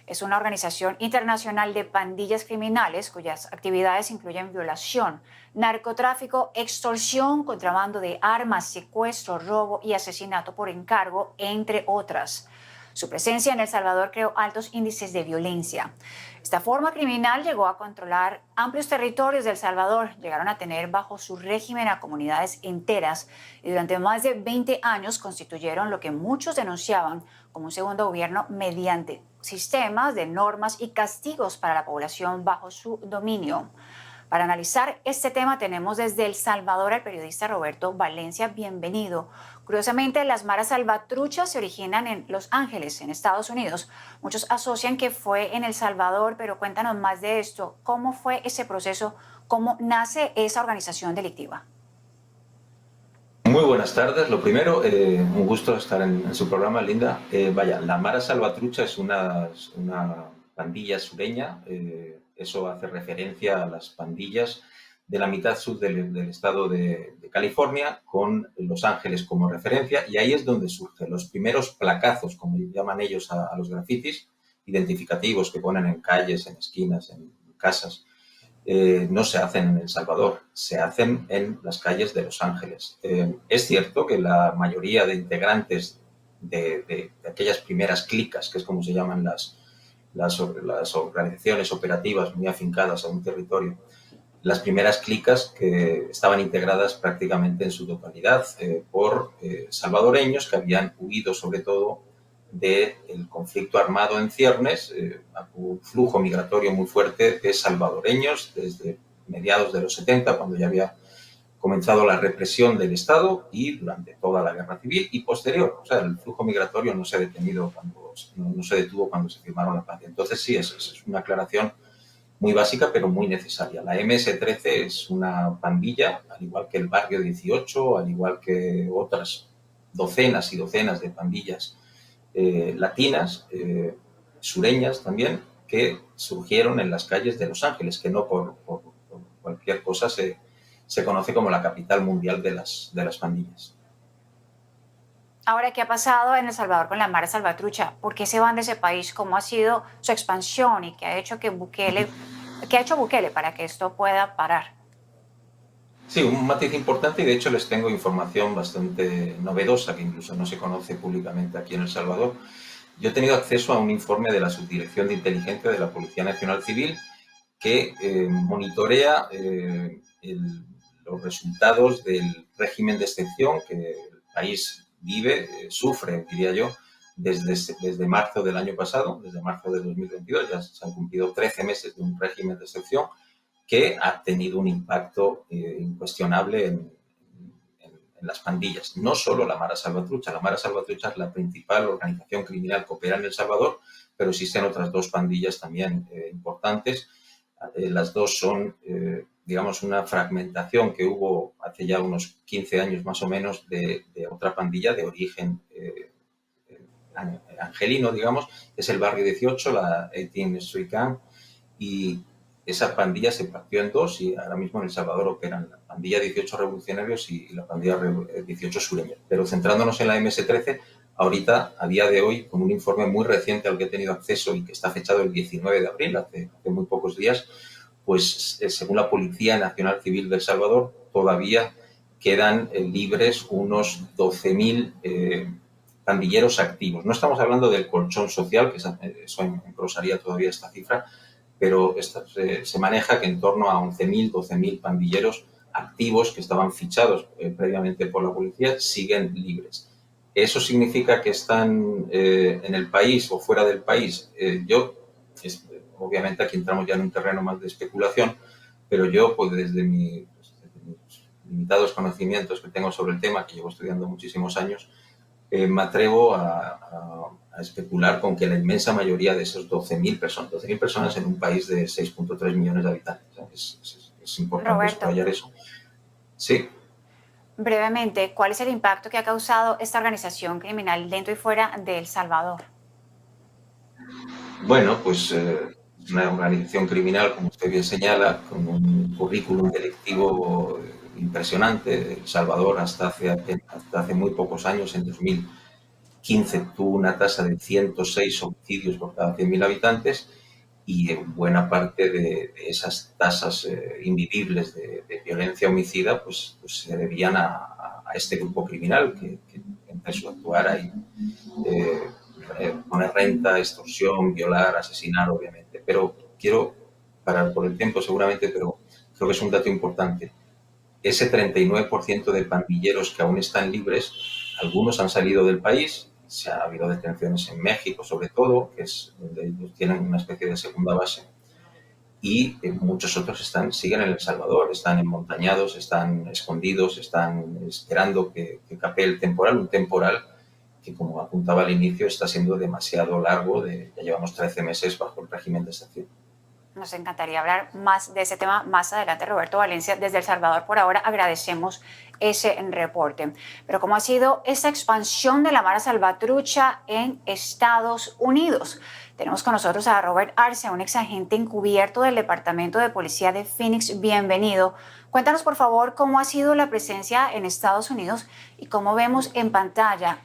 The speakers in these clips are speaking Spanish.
Es una organización internacional de pandillas criminales cuyas actividades incluyen violación, narcotráfico, extorsión, contrabando de armas, secuestro, robo y asesinato por encargo, entre otras. Su presencia en El Salvador creó altos índices de violencia. Esta forma criminal llegó a controlar amplios territorios de El Salvador, llegaron a tener bajo su régimen a comunidades enteras y durante más de 20 años constituyeron lo que muchos denunciaban como un segundo gobierno mediante sistemas de normas y castigos para la población bajo su dominio. Para analizar este tema tenemos desde El Salvador al periodista Roberto Valencia. Bienvenido. Curiosamente, las maras salvatruchas se originan en Los Ángeles, en Estados Unidos. Muchos asocian que fue en El Salvador, pero cuéntanos más de esto. ¿Cómo fue ese proceso? ¿Cómo nace esa organización delictiva? Muy buenas tardes. Lo primero, un gusto estar en su programa, Linda. Vaya, la Mara Salvatrucha es una pandilla sureña. Eso hace referencia a las pandillas de la mitad sur del estado de California, con Los Ángeles como referencia, y ahí es donde surgen los primeros placazos, como llaman ellos a los grafitis, identificativos que ponen en calles, en esquinas, en casas. No se hacen en El Salvador, se hacen en las calles de Los Ángeles. Es cierto que la mayoría de integrantes de aquellas primeras clicas, que es como se llaman las organizaciones operativas muy afincadas a un territorio, las primeras clicas que estaban integradas prácticamente en su totalidad por salvadoreños que habían huido sobre todo del conflicto armado en ciernes, un flujo migratorio muy fuerte de salvadoreños desde mediados de los 70, cuando ya había comenzado la represión del Estado, y durante toda la guerra civil y posterior. O sea, el flujo migratorio no se detuvo cuando se firmaron la paz. Entonces sí, es una aclaración muy básica, pero muy necesaria. La MS-13 es una pandilla, al igual que el Barrio 18, al igual que otras docenas y docenas de pandillas latinas, sureñas también, que surgieron en las calles de Los Ángeles, que no por cualquier cosa se conoce como la capital mundial de las pandillas. Ahora, ¿qué ha pasado en El Salvador con la Mara Salvatrucha? ¿Por qué se van de ese país? ¿Cómo ha sido su expansión y qué ha hecho Bukele para que esto pueda parar? Sí, un matiz importante, y de hecho les tengo información bastante novedosa que incluso no se conoce públicamente aquí en El Salvador. Yo he tenido acceso a un informe de la Subdirección de Inteligencia de la Policía Nacional Civil que monitorea los resultados del régimen de excepción que el país vive, sufre, diría yo, desde marzo del año pasado, desde marzo de 2022. Ya se han cumplido 13 meses de un régimen de excepción que ha tenido un impacto incuestionable en las pandillas. No solo la Mara Salvatrucha. La Mara Salvatrucha es la principal organización criminal que opera en El Salvador, pero existen otras dos pandillas también importantes. Las dos son, digamos, una fragmentación que hubo hace ya unos 15 años más o menos de otra pandilla de origen angelino, digamos, es el Barrio 18, la 18th Street Gang, y esa pandilla se partió en dos y ahora mismo en El Salvador operan la pandilla 18 revolucionarios y la pandilla 18 sureña. Pero centrándonos en la MS-13, ahorita, a día de hoy, con un informe muy reciente al que he tenido acceso y que está fechado el 19 de abril, hace muy pocos días, pues según la Policía Nacional Civil de El Salvador, todavía quedan libres unos 12.000 pandilleros activos. No estamos hablando del colchón social, que eso engrosaría todavía esta cifra, pero se maneja que en torno a 11.000, 12.000 pandilleros activos que estaban fichados previamente por la policía siguen libres. ¿Eso significa que están en el país o fuera del país? Obviamente aquí entramos ya en un terreno más de especulación, pero yo, pues desde mis limitados conocimientos que tengo sobre el tema, que llevo estudiando muchísimos años, me atrevo a especular con que la inmensa mayoría de esos 12.000 personas en un país de 6.3 millones de habitantes. Es importante Roberto, subrayar eso. Sí. brevemente, ¿cuál es el impacto que ha causado esta organización criminal dentro y fuera de El Salvador? Bueno, pues una organización criminal, como usted bien señala, con un currículum delictivo impresionante. El Salvador hasta hace muy pocos años, en 2015, 2015 tuvo una tasa de 106 homicidios por cada 100.000 habitantes y buena parte de esas tasas invivibles de violencia homicida pues se debían a este grupo criminal que empezó a actuar ahí. Poner renta, extorsión, violar, asesinar, obviamente. Pero quiero parar por el tiempo seguramente, pero creo que es un dato importante. Ese 39% de pandilleros que aún están libres, algunos han salido del país, se ha habido detenciones en México sobre todo, que es donde ellos tienen una especie de segunda base, y muchos otros siguen en El Salvador, están emmontañados, están escondidos, están esperando que capee el temporal, un temporal que, como apuntaba al inicio, está siendo demasiado largo, ya llevamos 13 meses bajo el régimen de excepción. Nos encantaría hablar más de ese tema más adelante, Roberto Valencia. Desde El Salvador, por ahora, agradecemos ese reporte. Pero ¿cómo ha sido esa expansión de la Mara Salvatrucha en Estados Unidos? Tenemos con nosotros a Robert Arce, un exagente encubierto del Departamento de Policía de Phoenix. Bienvenido. Cuéntanos, por favor, cómo ha sido la presencia en Estados Unidos y cómo vemos en pantalla,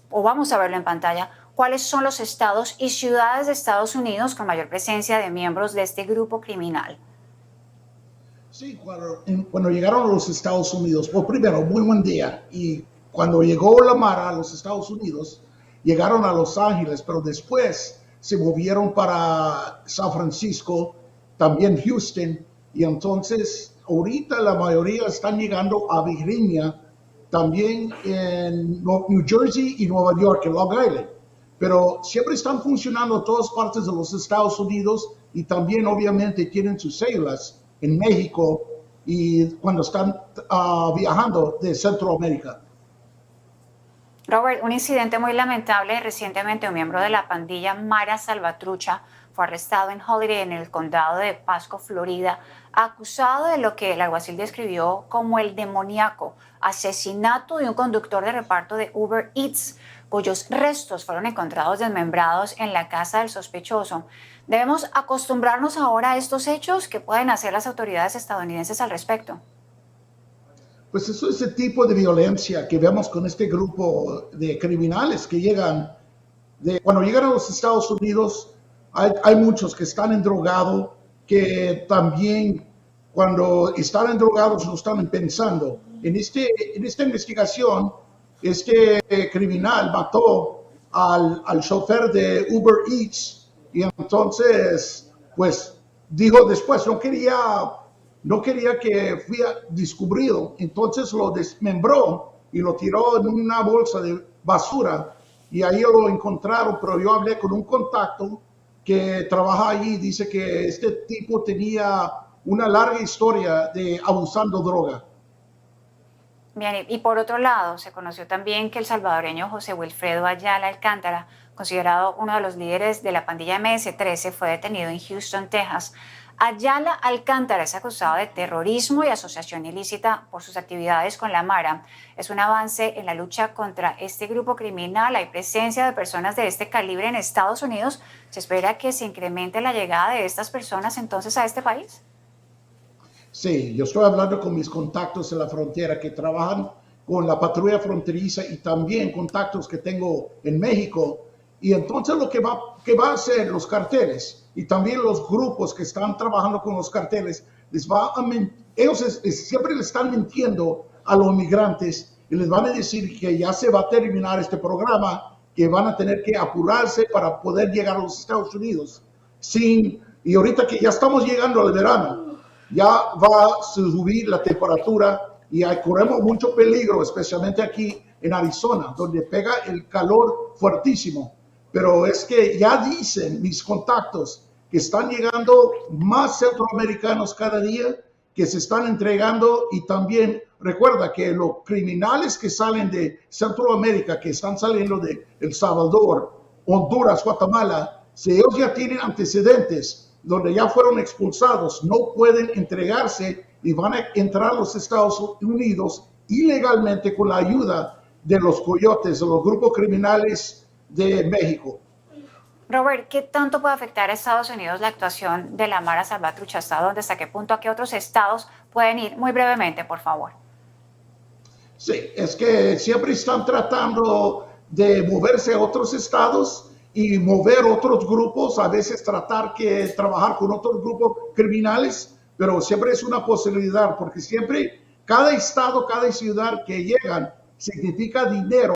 o vamos a verlo en pantalla, cuáles son los estados y ciudades de Estados Unidos con mayor presencia de miembros de este grupo criminal. Sí, cuando llegaron a los Estados Unidos, pues primero, muy buen día. Y cuando llegó la Mara a los Estados Unidos, llegaron a Los Ángeles, pero después se movieron para San Francisco, también Houston, y entonces ahorita la mayoría están llegando a Virginia, también en New Jersey y Nueva York, en Long Island. Pero siempre están funcionando en todas partes de los Estados Unidos y también obviamente tienen sus células en México y cuando están viajando de Centroamérica. Robert, un incidente muy lamentable. Recientemente un miembro de la pandilla Mara Salvatrucha fue arrestado en Holiday, en el condado de Pasco, Florida, acusado de lo que el alguacil describió como el demoníaco asesinato de un conductor de reparto de Uber Eats, cuyos restos fueron encontrados desmembrados en la casa del sospechoso. ¿Debemos acostumbrarnos ahora a estos hechos? ¿Qué pueden hacer las autoridades estadounidenses al respecto? Pues eso es el tipo de violencia que vemos con este grupo de criminales que llegan, cuando llegan a los Estados Unidos, hay muchos que están endrogados, que también cuando están endrogados no están pensando. En esta investigación, este criminal mató al chofer de Uber Eats y entonces, pues, dijo después, no quería que fuera descubrido, entonces lo desmembró y lo tiró en una bolsa de basura y ahí lo encontraron, pero yo hablé con un contacto que trabaja allí, dice que este tipo tenía una larga historia de abusando droga. Bien, y por otro lado, se conoció también que el salvadoreño José Wilfredo Ayala Alcántara, considerado uno de los líderes de la pandilla MS-13, fue detenido en Houston, Texas. Ayala Alcántara es acusado de terrorismo y asociación ilícita por sus actividades con la Mara. Es un avance en la lucha contra este grupo criminal. Hay presencia de personas de este calibre en Estados Unidos. ¿Se espera que se incremente la llegada de estas personas entonces a este país? Sí, yo estoy hablando con mis contactos en la frontera que trabajan con la patrulla fronteriza y también contactos que tengo en México. Y entonces lo que va a hacer los carteles y también los grupos que están trabajando con los carteles, ellos siempre le están mintiendo a los migrantes y les van a decir que ya se va a terminar este programa, que van a tener que apurarse para poder llegar a los Estados Unidos. Y ahorita que ya estamos llegando al verano, ya va a subir la temperatura y corremos mucho peligro, especialmente aquí en Arizona, donde pega el calor fuertísimo. Pero es que ya dicen mis contactos que están llegando más centroamericanos cada día, que se están entregando y también recuerda que los criminales que salen de Centroamérica, que están saliendo de El Salvador, Honduras, Guatemala, si ellos ya tienen antecedentes donde ya fueron expulsados, no pueden entregarse y van a entrar a los Estados Unidos ilegalmente con la ayuda de los coyotes, de los grupos criminales de México. Robert, ¿qué tanto puede afectar a Estados Unidos la actuación de la Mara Salvatrucha? ¿Hasta dónde? ¿Hasta qué punto? ¿A qué otros estados pueden ir? Muy brevemente, por favor. Sí, es que siempre están tratando de moverse a otros estados y mover otros grupos, a veces trabajar con otros grupos criminales, pero siempre es una posibilidad porque siempre cada estado, cada ciudad que llegan significa dinero